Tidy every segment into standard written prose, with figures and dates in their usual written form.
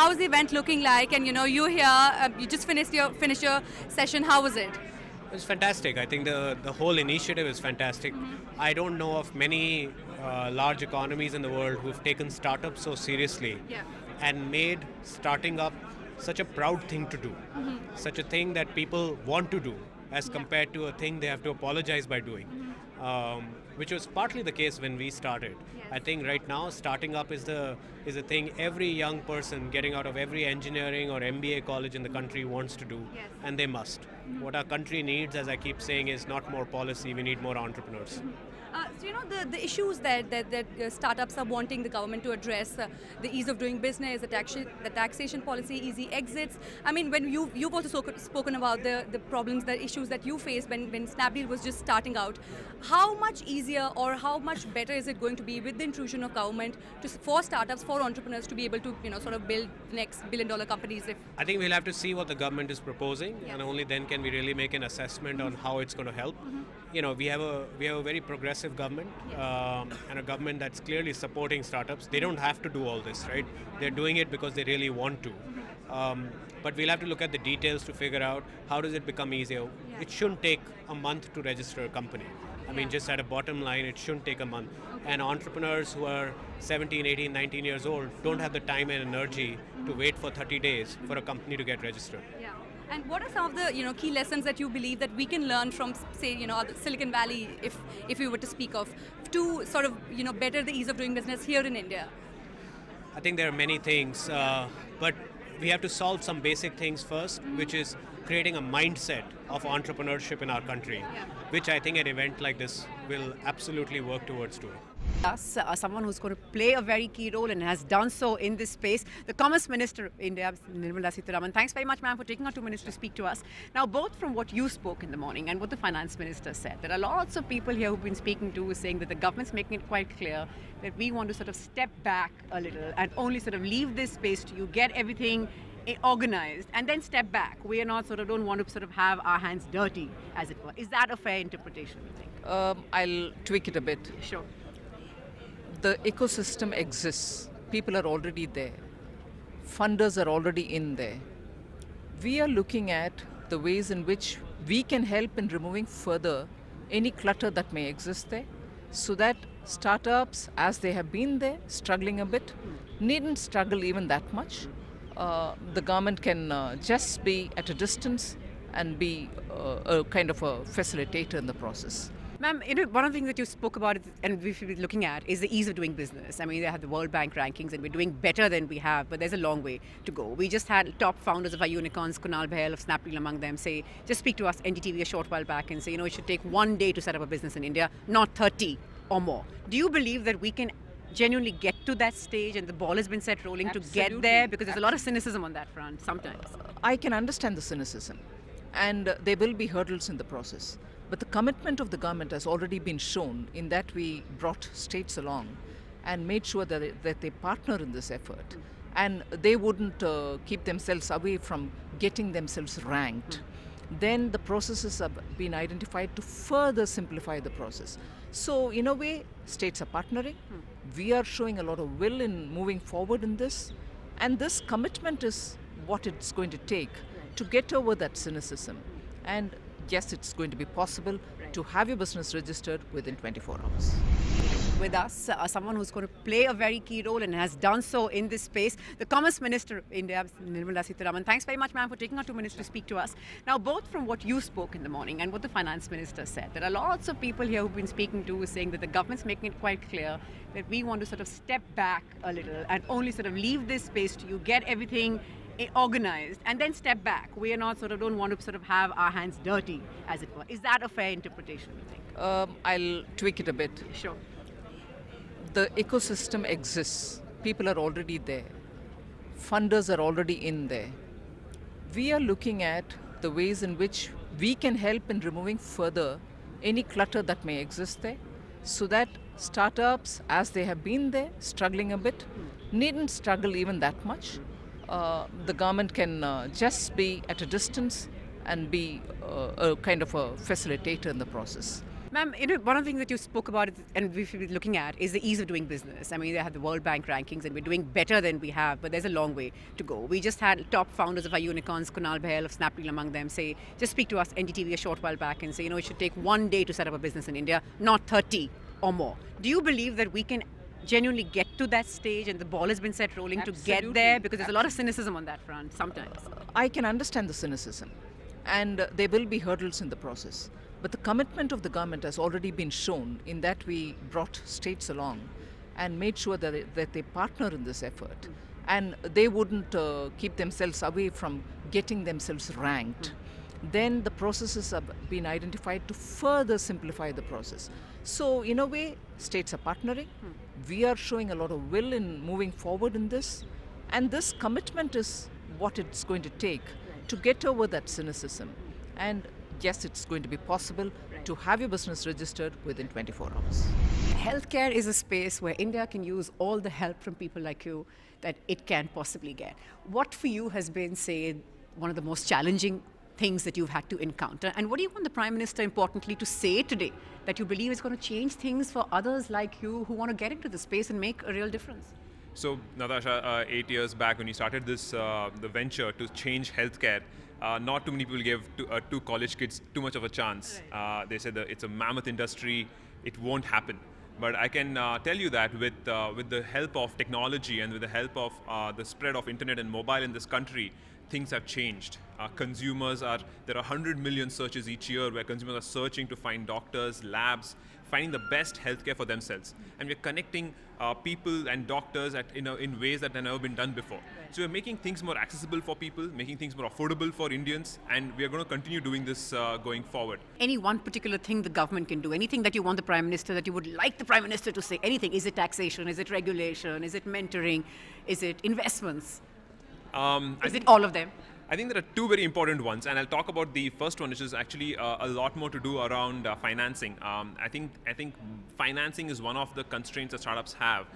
how's the event looking like? And you here, you just finished your session. How was it? It's fantastic. I think the whole initiative is fantastic. I don't know of many large economies in the world who've taken startups so seriously Yeah. and made starting up such a proud thing to do, such a thing that people want to do as compared to a thing they have to apologize by doing, which was partly the case when we started. Yes. I think right now starting up is the thing every young person getting out of every engineering or MBA college in the country wants to do, Yes. and they must. What our country needs, as I keep saying, is not more policy, we need more entrepreneurs. So the issues that startups are wanting the government to address, the ease of doing business, the taxation policy, easy exits. I mean, when you've also spoken about the problems, the issues that you faced when Snapdeal was just starting out. How much easier or how much better is it going to be with the intrusion of government for startups, for entrepreneurs to be able to sort of build the next billion-dollar companies? If I think we'll have to see what the government is proposing, Yes. and only then can we really make an assessment on how it's going to help. We have a very progressive government, and a government that's clearly supporting startups. They don't have to do all this, right? They're doing it because they really want to. But we'll have to look at the details to figure out how does it become easier. Yeah. It shouldn't take a month to register a company. I mean, just at a bottom line, it shouldn't take a month. And entrepreneurs who are 17, 18, 19 years old don't have the time and energy to wait for 30 days for a company to get registered. Yeah. And what are some of the key lessons that you believe that we can learn from, say, Silicon Valley, if we were to speak of, to sort of better the ease of doing business here in India? I think there are many things, but we have to solve some basic things first, which is creating a mindset of entrepreneurship in our country, which I think an event like this will absolutely work towards doing. Us, someone who's going to play a very key role and has done so in this space, the Commerce Minister of India, Nirmala Sitharaman. Thanks very much, ma'am, for taking our 2 minutes to speak to us. Now, both from what you spoke in the morning and what the Finance Minister said, there are lots of people here who've been speaking to saying that the government's making it quite clear that we want to sort of step back a little and only sort of leave this space to you, get everything organized, and then step back. We are not don't want to sort of have our hands dirty, as it were. Is that a fair interpretation, you think? I'll tweak it a bit. Sure. The ecosystem exists. People are already there. Funders are already in there. We are looking at the ways in which we can help in removing further any clutter that may exist there, so that startups, as they have been there, struggling a bit, needn't struggle even that much. The government can just be at a distance and be a kind of a facilitator in the process. Ma'am, one of the things that you spoke about and we should be looking at is the ease of doing business. I mean, they have the World Bank rankings and we're doing better than we have, but there's a long way to go. We just had top founders of our unicorns, Kunal Bahl of Snapdeal among them, just speak to us, NDTV, a short while back and say, it should take 1 day to set up a business in India, not 30 or more. Do you believe that we can genuinely get to that stage and the ball has been set rolling to get there? Because there's a lot of cynicism on that front sometimes. I can understand the cynicism, and there will be hurdles in the process. But the commitment of the government has already been shown in that we brought states along and made sure that they partner in this effort. And they wouldn't keep themselves away from getting themselves ranked. Then the processes have been identified to further simplify the process. So in a way, states are partnering. We are showing a lot of will in moving forward in this. And this commitment is what it's going to take to get over that cynicism. And yes, it's going to be possible to have your business registered within 24 hours. With us, someone who's going to play a very key role and has done so in this space, the Commerce Minister of India, Nirmala Sitharaman. Thanks very much, ma'am, for taking our 2 minutes to speak to us. Now, both from what you spoke in the morning and what the Finance Minister said, there are lots of people here who've been speaking to saying that the government's making it quite clear that we want to sort of step back a little and only sort of leave this space to you, get everything organized, and then step back. We are not don't want to have our hands dirty, as it were. Is that a fair interpretation, you think? I'll tweak it a bit. Sure. The ecosystem exists. People are already there. Funders are already in there. We are looking at the ways in which we can help in removing further any clutter that may exist there, so that startups, as they have been there, struggling a bit, needn't struggle even that much. The government can just be at a distance and be a kind of a facilitator in the process. Ma'am, one of the things that you spoke about and we've been looking at is the ease of doing business. I mean, they have the World Bank rankings and we're doing better than we have, but there's a long way to go. We just had top founders of our unicorns, Kunal Bahl of Snapdeal among them, say, just speak to us, NDTV, a short while back and say, it should take 1 day to set up a business in India, not 30 or more. Do you believe that we can genuinely get to that stage and the ball has been set rolling to get there? Because there's a lot of cynicism on that front sometimes. I can understand the cynicism, and there will be hurdles in the process. But the commitment of the government has already been shown in that we brought states along and made sure that they partner in this effort. And they wouldn't keep themselves away from getting themselves ranked. Then the processes have been identified to further simplify the process. So in a way, states are partnering. We are showing a lot of will in moving forward in this. And this commitment is what it's going to take to get over that cynicism. And yes, it's going to be possible to have your business registered within 24 hours. Healthcare is a space where India can use all the help from people like you that it can possibly get. What for you has been, say, one of the most challenging things that you've had to encounter? And what do you want the Prime Minister, importantly, to say today that you believe is going to change things for others like you who want to get into the space and make a real difference? So, Natasha, 8 years back when you started this the venture to change healthcare, not too many people gave two college kids too much of a chance. They said that it's a mammoth industry, it won't happen. But I can tell you that with the help of technology and with the help of the spread of internet and mobile in this country, things have changed. There are 100 million searches each year where consumers are searching to find doctors, labs, finding the best healthcare for themselves. And we're connecting people and doctors in ways that have never been done before. So we're making things more accessible for people, making things more affordable for Indians, and we're going to continue doing this going forward. Any one particular thing the government can do, anything that you want the Prime Minister, that you would like the Prime Minister to say, anything? Is it taxation? Is it regulation? Is it mentoring? Is it investments? Is it all of them? I think there are two very important ones, and I'll talk about the first one, which is actually a lot more to do around financing. I think financing is one of the constraints that startups have.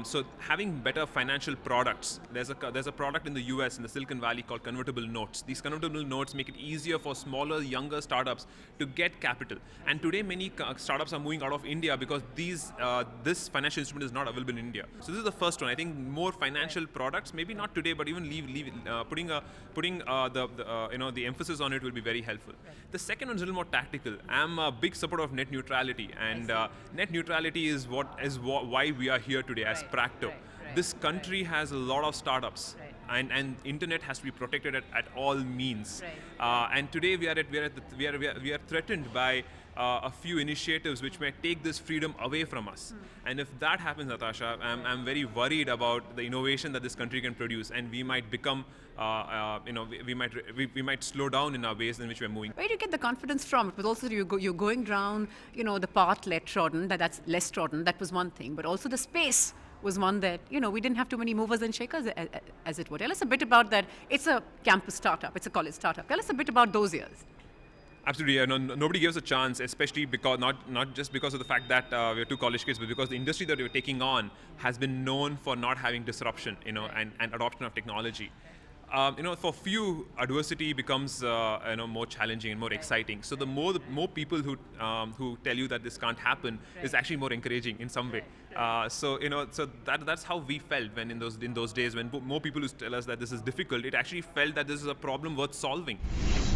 So having better financial products. There's a product in the US in the Silicon Valley called convertible notes. These convertible notes make it easier for smaller, younger startups to get capital. And today, many startups are moving out of India because this financial instrument is not available in India. So this is the first one. I think more financial products, maybe not today, but even putting the emphasis on it will be very helpful. The second one is a little more tactical. I'm a big supporter of net neutrality, and net neutrality is why we are here today as Practo. This country has a lot of startups, and internet has to be protected at all means. And today we are threatened by a few initiatives which may take this freedom away from us. And if that happens, Natasha, I'm very worried about the innovation that this country can produce, and we might become, we might slow down in our ways in which we're moving. Where do you get the confidence from? It was also you're going down, the path less trodden. That's less trodden. That was one thing, but also the space was one that we didn't have too many movers and shakers, as it were. Tell us a bit about that. It's a campus startup. It's a college startup. Tell us a bit about those years. Absolutely, yeah. Nobody gives a chance, especially because not just because of the fact that we're two college kids, but because the industry that we're taking on has been known for not having disruption, and adoption of technology. For few, adversity becomes more challenging and more exciting. So the more people who tell you that this can't happen is actually more encouraging in some way. So that's how we felt when in those days when more people used to tell us that this is difficult. It actually felt that this is a problem worth solving.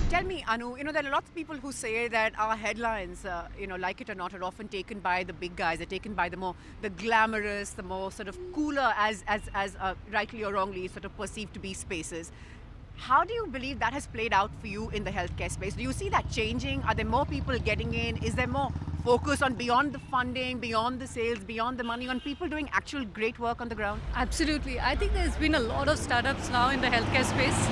Tell me, Anu, there are lots of people who say that our headlines, like it or not, are often taken by the big guys. They're taken by the glamorous, the more sort of cooler, as rightly or wrongly sort of perceived to be spaces. How do you believe that has played out for you in the healthcare space? Do you see that changing? Are there more people getting in? Is there more focus on beyond the funding, beyond the sales, beyond the money, on people doing actual great work on the ground? Absolutely. I think there's been a lot of startups now in the healthcare space.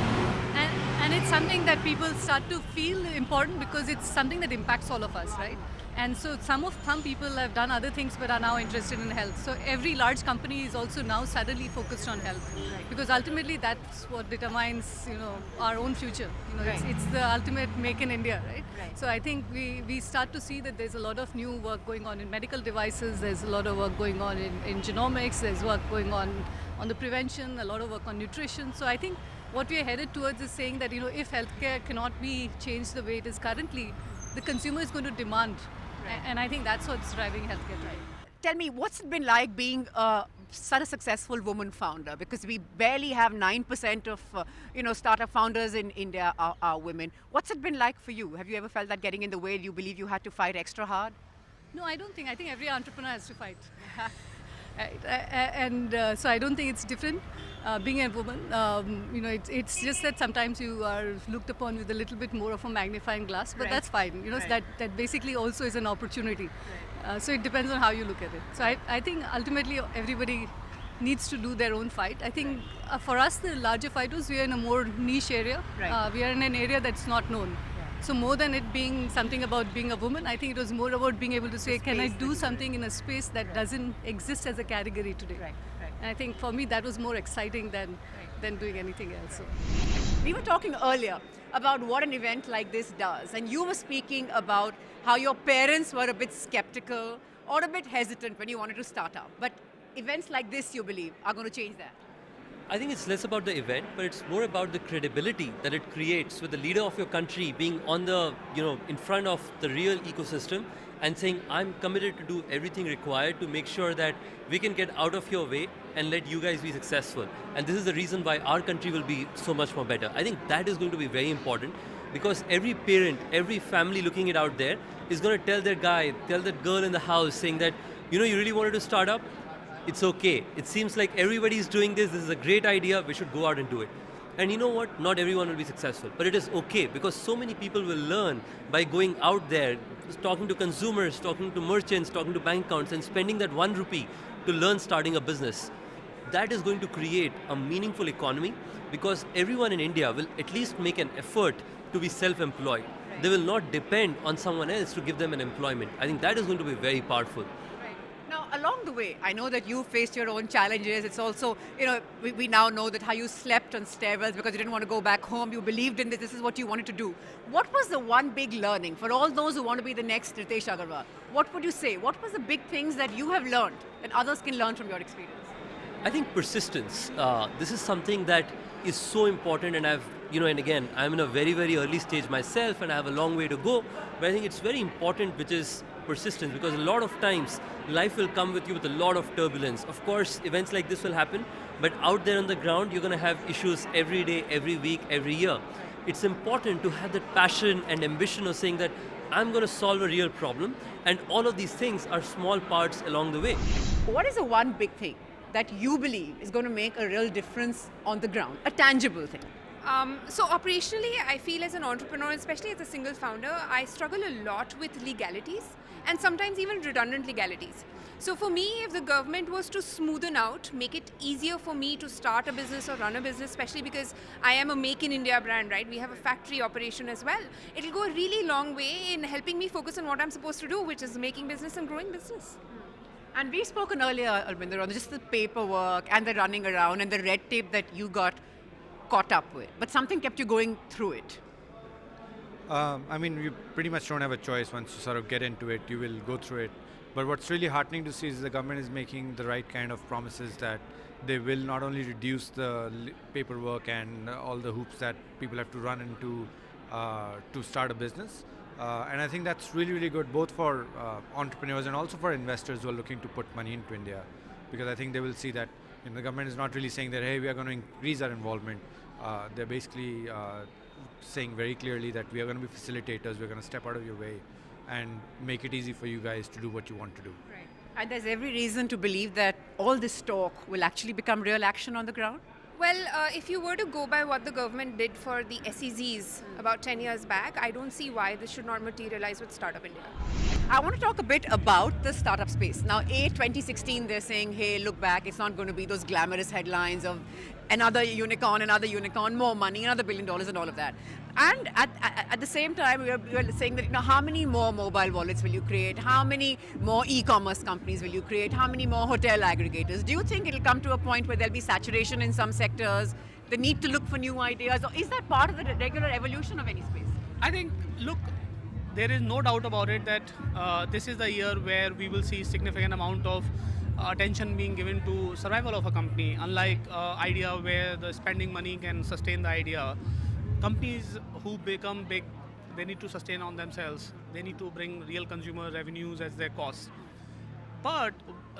And it's something that people start to feel important because it's something that impacts all of us, right? And so some people have done other things but are now interested in health. So every large company is also now suddenly focused on health, because ultimately that's what determines our own future. It's the ultimate make in India, right? So I think we start to see that there's a lot of new work going on in medical devices. There's a lot of work going on in genomics. There's work going on the prevention. A lot of work on nutrition. So I think what we are headed towards is saying that if healthcare cannot be changed the way it is currently, the consumer is going to demand And I think that's what's driving healthcare today. Tell me, what's it been like being such a successful woman founder? Because we barely have 9% of startup founders in India are women. What's it been like for you? Have you ever felt that getting in the way? Do you believe you had to fight extra hard? No, I don't think. I think every entrepreneur has to fight. So I don't think it's different. Being a woman, it's just that sometimes you are looked upon with a little bit more of a magnifying glass, but that's fine. That basically also is an opportunity. So it depends on how you look at it. So I think ultimately everybody needs to do their own fight. I think for us the larger fight was we are in a more niche area. We are in an area that's not known. So more than it being something about being a woman, I think it was more about being able to say, can I do something in a space that doesn't exist as a category today? And I think for me that was more exciting than doing anything else. So. We were talking earlier about what an event like this does, and you were speaking about how your parents were a bit skeptical or a bit hesitant when you wanted to start up. But events like this, you believe, are going to change that? I think it's less about the event, but it's more about the credibility that it creates with the leader of your country being on the, in front of the real ecosystem and saying, I'm committed to do everything required to make sure that we can get out of your way and let you guys be successful. And this is the reason why our country will be so much more better. I think that is going to be very important because every parent, every family looking it out there is going to tell their guy, tell that girl in the house saying that, you really wanted to start up? It's okay. It seems like everybody is doing this. This is a great idea. We should go out and do it. And you know what? Not everyone will be successful, but it is okay because so many people will learn by going out there, talking to consumers, talking to merchants, talking to bank accounts and spending that 1 rupee to learn starting a business. That is going to create a meaningful economy because everyone in India will at least make an effort to be self-employed. They will not depend on someone else to give them an employment. I think that is going to be very powerful. Now, along the way, I know that you faced your own challenges. It's also, we now know that how you slept on stairwells because you didn't want to go back home. You believed in this. This is what you wanted to do. What was the one big learning for all those who want to be the next Ritesh Agarwal? What would you say? What was the big things that you have learned that others can learn from your experience? I think persistence. This is something that is so important, and and again, I'm in a very, very early stage myself, and I have a long way to go. But I think it's very important, which is persistence, because a lot of times life will come with you with a lot of turbulence. Of course, events like this will happen, but out there on the ground, you're going to have issues every day, every week, every year. It's important to have that passion and ambition of saying that I'm going to solve a real problem, and all of these things are small parts along the way. What is the one big thing that you believe is going to make a real difference on the ground, a tangible thing? So operationally, I feel as an entrepreneur, especially as a single founder, I struggle a lot with legalities and sometimes even redundant legalities. So for me, if the government was to smoothen out, make it easier for me to start a business or run a business, especially because I am a Make in India brand, right? We have a factory operation as well. It'll go a really long way in helping me focus on what I'm supposed to do, which is making business and growing business. And we've spoken earlier, Albinder, on just the paperwork and the running around and the red tape that you got caught up with, but something kept you going through it. You pretty much don't have a choice. Once you sort of get into it, you will go through it. But what's really heartening to see is the government is making the right kind of promises that they will not only reduce the paperwork and all the hoops that people have to run into to start a business. And I think that's really, really good, both for entrepreneurs and also for investors who are looking to put money into India. Because I think they will see that the government is not really saying that, hey, we are going to increase our involvement. They're basically saying very clearly that we are going to be facilitators, we're going to step out of your way and make it easy for you guys to do what you want to do. Right. And there's every reason to believe that all this talk will actually become real action on the ground? Well, if you were to go by what the government did for the SEZs about 10 years back, I don't see why this should not materialize with Startup India. I want to talk a bit about the startup space. Now, 2016, they're saying, hey, look back, it's not going to be those glamorous headlines of another unicorn, more money, another $1 billion and all of that. And at the same time, we are saying that, how many more mobile wallets will you create? How many more e-commerce companies will you create? How many more hotel aggregators? Do you think it'll come to a point where there'll be saturation in some sectors, the need to look for new ideas? Or is that part of the regular evolution of any space? I think, look, there is no doubt about it that this is the year where we will see significant amount of attention being given to survival of a company. Unlike idea where the spending money can sustain the idea, companies who become big they need to sustain on themselves. They need to bring real consumer revenues as their costs. But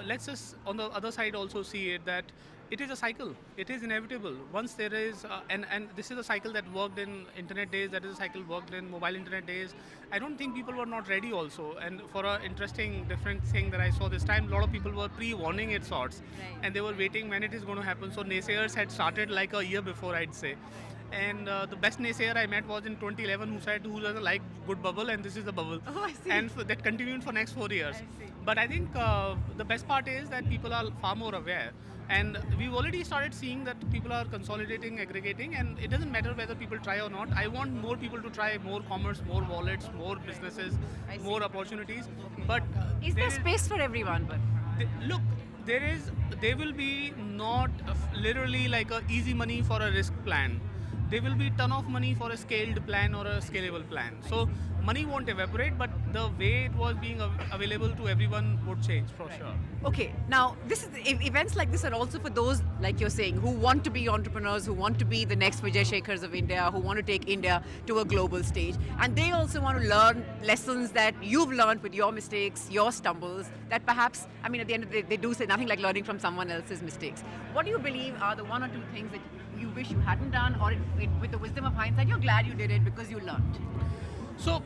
let's just on the other side also see it that it is a cycle. It is inevitable. Once there is, and this is a cycle that worked in internet days, that is a cycle worked in mobile internet days. I don't think people were not ready also. And for an interesting, different thing that I saw this time, a lot of people were pre-warning it sorts. Right. And they were waiting when it is going to happen. So naysayers had started like a year before, I'd say. And the best naysayer I met was in 2011 who said, who doesn't like good bubble, and this is the bubble. Oh, I see. And that continued for next 4 years. I see. But I think the best part is that people are far more aware. And we've already started seeing that people are consolidating, aggregating, and it doesn't matter whether people try or not. I want more people to try more commerce, more wallets, more businesses, I see. more opportunities. But Is there space for everyone? But look, there will be not literally like a easy money for a risk plan. There will be ton of money for a scaled plan or a scalable plan. So money won't evaporate, but the way it was being available to everyone would change for sure. okay, now events like this are also for those, like you're saying, who want to be entrepreneurs, who want to be the next Vijay Shekhars of India, who want to take India to a global stage, and they also want to learn lessons that you've learned with your mistakes, your stumbles. That perhaps, I mean, at the end of the day, they do say nothing like learning from someone else's mistakes. What do you believe are the one or two things that you wish you hadn't done, or with the wisdom of hindsight, you're glad you did it because you learned? So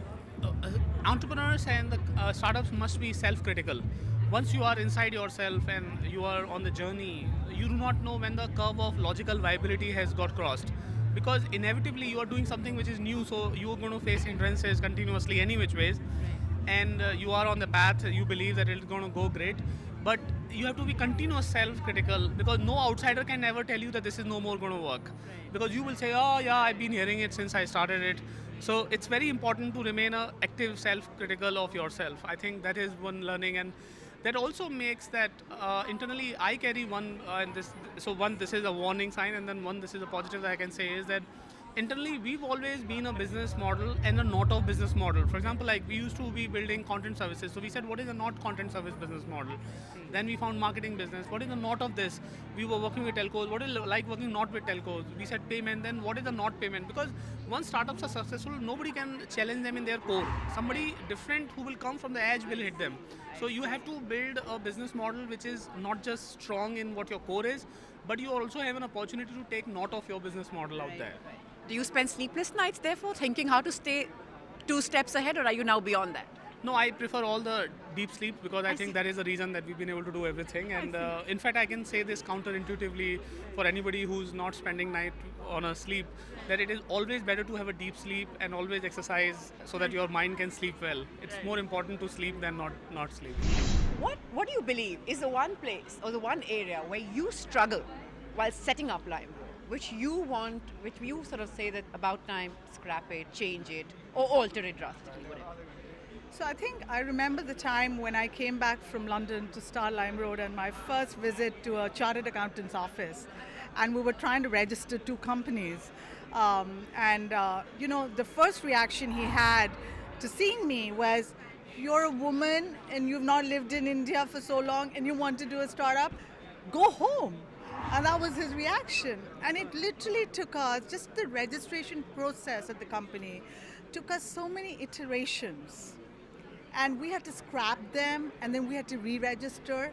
entrepreneurs and the startups must be self-critical. Once you are inside yourself and you are on the journey, you do not know when the curve of logical viability has got crossed. Because inevitably you are doing something which is new, so you are going to face hindrances continuously any which ways. And you are on the path, you believe that it's going to go great. But you have to be continuous self-critical, because no outsider can ever tell you that this is no more going to work. Because you will say, oh yeah, I've been hearing it since I started it. So it's very important to remain an active self-critical of yourself. I think that is one learning, and that also makes that internally I carry one, and this. So one, this is a warning sign, and then one, this is a positive that I can say is that internally we've always been a business model and a not of business model. For example, like we used to be building content services. So we said, what is a not content service business model? Then we found marketing business. What is the not of this? We were working with telcos. What is like working not with telcos? We said payment. Then what is the not payment? Because once startups are successful, nobody can challenge them in their core. Somebody different who will come from the edge will hit them. So you have to build a business model which is not just strong in what your core is, but you also have an opportunity to take not of your business model out there. Right. Do you spend sleepless nights, therefore, thinking how to stay 2 steps ahead, or are you now beyond that? No, I prefer all the deep sleep, because I think that is the reason that we've been able to do everything. And in fact, I can say this counterintuitively for anybody who's not spending night on a sleep, that it is always better to have a deep sleep and always exercise so that your mind can sleep well. It's more important to sleep than not sleep. What do you believe is the one place or the one area where you struggle while setting up Lime, which you sort of say that about time, scrap it, change it, or alter it drastically? Whatever. So I think I remember the time when I came back from London to start Limeroad, and my first visit to a chartered accountant's office, and we were trying to register 2 companies. The first reaction he had to seeing me was, you're a woman and you've not lived in India for so long and you want to do a startup? Go home. And that was his reaction. And it literally took us, just the registration process at the company, took us so many iterations. And we had to scrap them, and then we had to re-register.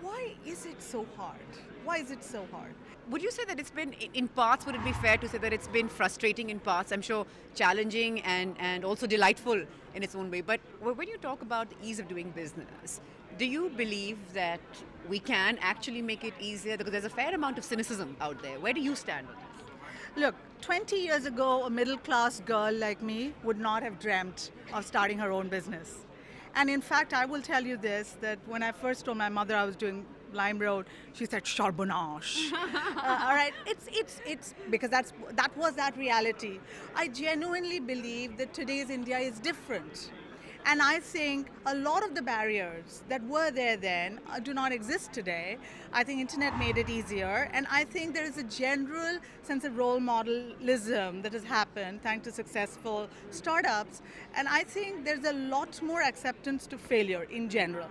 Why is it so hard? Why is it so hard? Would you say that it's been, in parts, would it be fair to say that it's been frustrating in parts? I'm sure challenging and also delightful in its own way. But when you talk about the ease of doing business, do you believe that we can actually make it easier? Because there's a fair amount of cynicism out there. Where do you stand on this? Look, 20 years ago, a middle-class girl like me would not have dreamt of starting her own business. And in fact, I will tell you this, that when I first told my mother I was doing Limeroad, she said, Charbonnache. All right, it's because that was that reality. I genuinely believe that today's India is different. And I think a lot of the barriers that were there then do not exist today. I think internet made it easier, and I think there is a general sense of role modelism that has happened thanks to successful startups, and I think there's a lot more acceptance to failure in general.